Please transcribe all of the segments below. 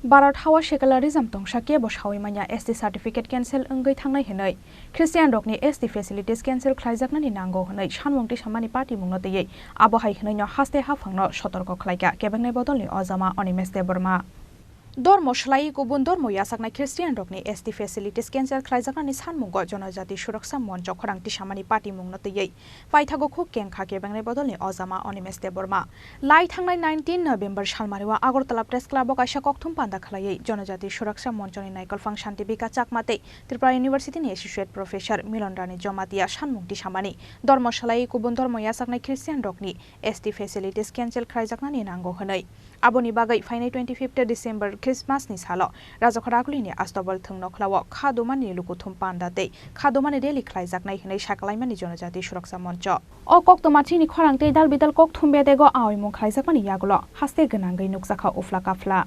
Barat hawa Secularism Tongsak Kebo Saowi Manya ST certificate cancel wngwi Thangnai hinai Christian rokni ST facilities cancel khlaijak nani nango hinai sanmungti samani party mungno tei abo hai hinai no haste hafangno sotorko khlaika kebengnai bodolni ojama Animesh Debbarma Dormo Shlai Gubun Dormo Yasaknai Christian rokni ST facilities cancel khlaijaknani sanmungo Jonojati Suraksa Moncho Khorang Tisamani party mungno tei paithago khu kengkha kebengnai bodolni ojama Animesh Debbarma Lai Thangnai 19 November salmariwa Agartala Press Club kaisa kokthum panda khlaiei Jonojati Suraksa Monchoni Naikolfang Shanti Bika Chakmate Tripura University ni associate professor Milon Rani Jomatia sanmungti samani Dormo Shlai Gubun Dormo Yasaknai Christian rokni ST facilities cancel khlaijaknani nango hinai Aboni bagai fainai 25 December Christmas ni salo Rajakharakuli ni astobal thungno khlawo khadumani lukuthum pandate khadumani reli khlaijaknai hinai saklaimani Jonojati Suraksa Moncho o koktoma Chini Khorang tei dalbidal kokthum bedego awimung khlaijakmani yagulo haste gwnangai nukjakha ufla kafla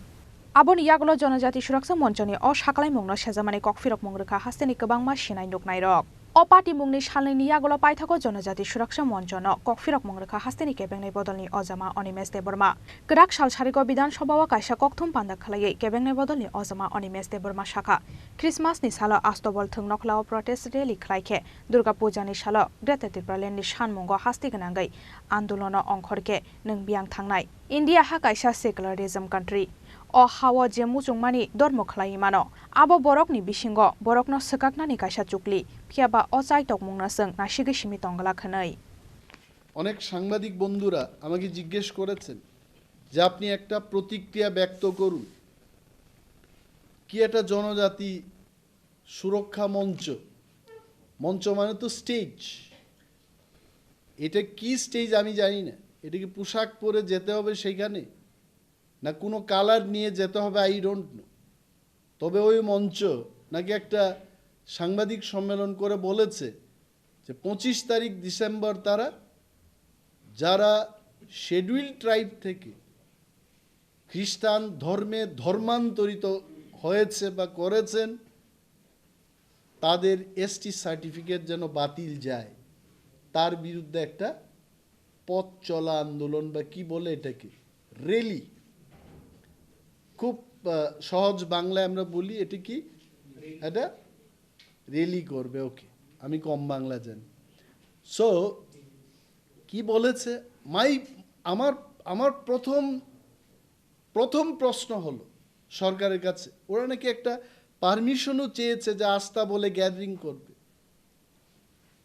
Aboni yagulo Jonojati Suraksa Monchoni o saklaimungno sejamani kokfirok mungrekha hasteni kwbangma sinai nuknai rok O party mungni salni yagulo paithago Jonojati Suraksa Monchono kokfirok mungrekha hasteni kebengnai bodolni ojama Animesh Debbarma Grak sal sarigo Bidhan Sabha kaisa kokthum panda khlaiei kebengnai bodolni ojama Animesh Debbarma shakha Christmas ni salo astobol thungno khlao protest rally khlaikhe Durga Puja ni salo Greater Tripura ni sanmungo hasti gwnangai andolono ongkhorke nungbiang Thangnai India ha kaisa secularism country O hawa je mujungmani dormo khlai mano abo borokni bisingo borokno swkaknani kaisa chukli phiaba o chaitok mungna sung nasigi simi tongala khnai অনেক সাংবাদিক বন্ধুরা আমাকে জিজ্ঞেস করেছেন যে আপনি একটা প্রতিক্রিয়া ব্যক্ত করুন কি এটা জনজাতি সুরক্ষা মঞ্চ মঞ্চ মানে তো স্টেজ এটা কি স্টেজ আমি জানি না এটা কি পোশাক পরে যেতে হবে সেখানে না কোনো কালার নিয়ে যেতে হবে আই ডোন্ট নো তবে ওই মঞ্চ নাকি একটা সাংবাদিক সম্মেলন করে বলেছে যে 25 তারিখ ডিসেম্বর তারা যারা শিডিউল ট্রাইব থেকে খ্রিস্টান ধর্মে ধর্মান্তরিত হয়েছে বা করেছেন তাদের এসটি সার্টিফিকেট যেন বাতিল যায় তার বিরুদ্ধে একটা পথ চলা আন্দোলন বা কি বলে এটাকে র্যালি খুব সহজ বাংলায় আমরা বলি এটা কি এটা র্যালি করবে ওকে আমি কম বাংলা জানি সো কি বলেছে আমার প্রথম প্রশ্ন হলো সরকারের কাছে ওরা নাকি একটা পারমিশনও চেয়েছে যে আস্থা বলে গ্যাদারিং করবে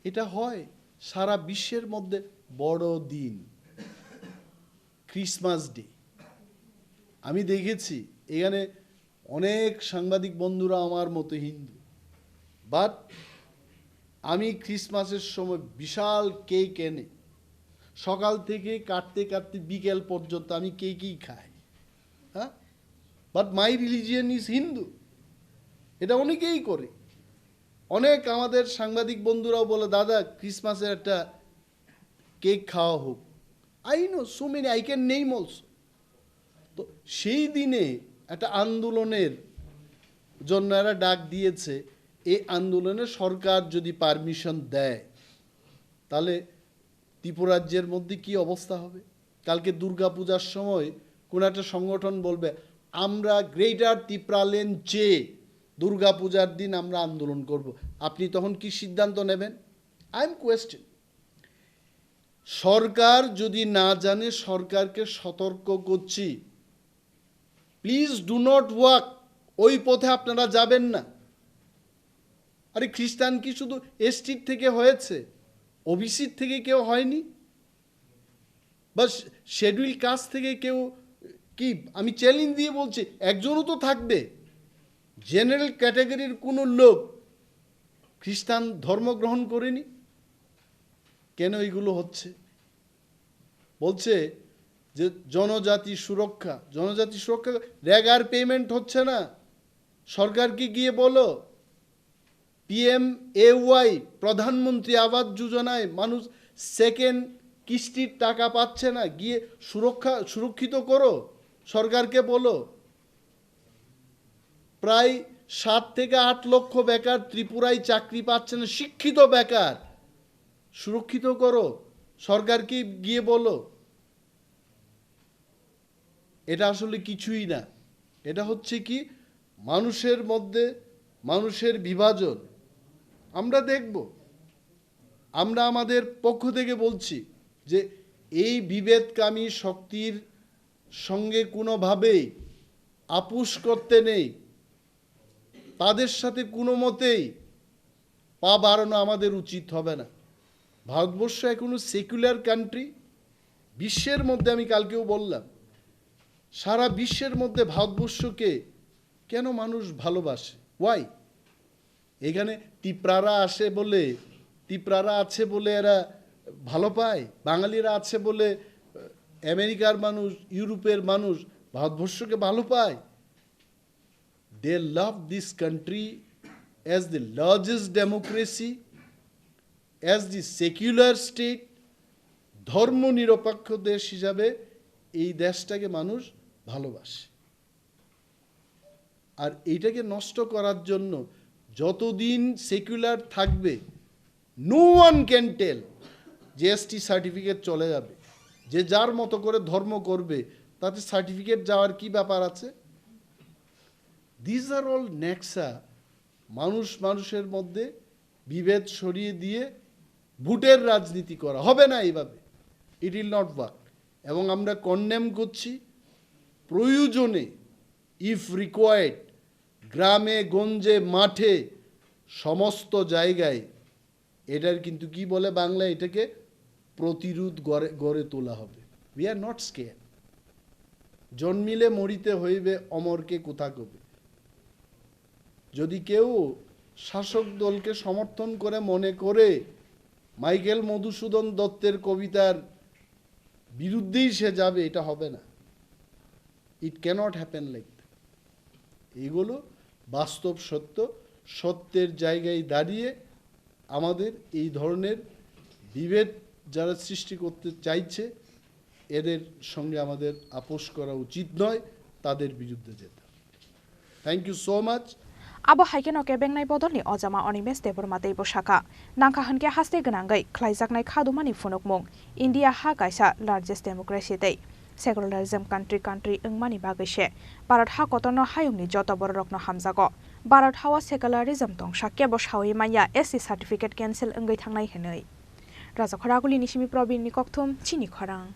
এটা হয় সারা বিশ্বের মধ্যে বড় দিন ক্রিসমাস ডে আমি দেখেছি এখানে অনেক সাংবাদিক বন্ধুরা আমার মতো হিন্দু বাট আমি ক্রিসমাসের সময় বিশাল কেক এনে সকাল থেকে কাটতে কাটতে বিকেল পর্যন্ত আমি কেকই খাই হ্যাঁ but my religion is Hindu এটা অনেকেই করে অনেক আমাদের সাংবাদিক বন্ধুরাও বলে দাদা ক্রিসমাসের একটা কেক খাওয়া হোক I know so many I can name also তো সেই দিনে একটা আন্দোলনের জন্য এরা ডাক দিয়েছে এই আন্দোলনে সরকার যদি পারমিশন দেয় তাহলে ত্রিপুরা রাজ্যের মধ্যে কি অবস্থা হবে কালকে দুর্গা পূজার সময় কোন একটা সংগঠন বলবে আমরা গ্রেটার ত্রিপুরাল্যান্ড চেয়ে দুর্গা পূজার দিন আমরা আন্দোলন করব আপনি তখন কি সিদ্ধান্ত নেবেন আই এম কোয়েশ্চেন সরকার যদি না জানে সরকারকে সতর্ক করছি প্লিজ ডু নট ওয়াক ওই পথে আপনারা যাবেন না আরে খ্রিস্টান কি শুধু এসটির থেকে হয়েছে ওবিসির থেকে কেউ হয়নি বা শিডিউল কাস্ট থেকে কেউ কি আমি চ্যালেঞ্জ দিয়ে বলছি একজনও তো থাকবে জেনারেল ক্যাটাগরির কোনো লোক খ্রিস্টান ধর্ম গ্রহণ করেনি কেন এইগুলো হচ্ছে বলছে যে জনজাতি সুরক্ষা রেগার পেমেন্ট হচ্ছে না সরকারকে গিয়ে বলো PMAY প্রধানমন্ত্রী আবাস যোজনায় মানুষ সেকেন্ড কিস্তির টাকা পাচ্ছে না গিয়ে সুরক্ষিত করো সরকারকে বলো প্রায় 7 থেকে 8 লক্ষ বেকার ত্রিপুরায় চাকরি পাচ্ছে না শিক্ষিত বেকার সুরক্ষিত করো সরকারকে গিয়ে বলো এটা আসলে কিছুই না এটা হচ্ছে কি মানুষের মধ্যে মানুষের বিভাজন। আমরা দেখব, আমরা আমাদের পক্ষ থেকে বলছি যে এই বিভেদকামী শক্তির সঙ্গে কোনোভাবেই আপোষ করতে নেই, তাদের সাথে কোনো মতেই পা বাড়ানো আমাদের উচিত হবে না। ভারতবর্ষ এখনো সেকুলার কান্ট্রি। বিশ্বের মধ্যে আমি কালকেও বললাম, সারা বিশ্বের মধ্যে ভারতবর্ষকে কেন মানুষ ভালোবাসে? ওয়াই? এখানে তিপ্রারা আছে বলে এরা ভালো পায়, বাঙালিরা আছে বলে আমেরিকার মানুষ, ইউরোপের মানুষ ভারতবর্ষকে ভালো পায়। They love this country as the largest democracy, as the secular state, ধর্ম নিরপেক্ষ দেশ হিসাবে এই দেশটাকে মানুষ ভালোবাসে। আর এইটাকে নষ্ট করার জন্য যতদিন সেকুলার থাকবে, নো ওয়ান ক্যান টেল যে এসটি সার্টিফিকেট চলে যাবে। যে যার মতো করে ধর্ম করবে, তাতে সার্টিফিকেট যাওয়ার কি ব্যাপার আছে? This are all next. মানুষের মধ্যে বিভেদ সরিয়ে দিয়ে ভোটের রাজনীতি করা হবে না এইভাবে। It will not work. এবং আমরা কন্ডেম করছি। প্রয়োজনে ইফ রিকোয়ার্ড গ্রামে গঞ্জে মাঠে সমস্ত জায়গায় এটার কিন্তু কি বলে বাংলায়, এটাকে প্রতিরোধ গড়ে তোলা হবে। We are not scare. জন্মিলে মরিতে হইবে, অমরকে কোথা কবে। যদি কেউ শাসক দলকে সমর্থন করে মনে করে মাইকেল মধুসূদন দত্তের কবিতার বিরুদ্ধেই সে যাবে, এটা হবে না। ইট ক্যানট হ্যাপেন লাইক দ্যাট। এগুলো বাস্তব সত্য। সত্যের জায়গায় দাঁড়িয়ে আমাদের এই ধরনের বিভেদ যারা সৃষ্টি করতে চাইছে, এদের সঙ্গে আমাদের আপোষ করা উচিত নয়, তাদের বিরুদ্ধে যেতে। Thank you so much. Abo haikenoke bengnai bodolni ojama Animesh Debbarma tei bosaka nangka hanke haste gonangai khlaijaknai khadumani phunukmung India ha kaisa largest democracy tei secularism country wngmani bagise Bharat ha kotorno hayungni joto bororokno hamjago Bharat hawa secularism Tongsak Kebo Saowi Manya SC certificate cancel wngwi thangnai hinui Raja Khoraguli nisimi Probin ni kokthum Chini Khorang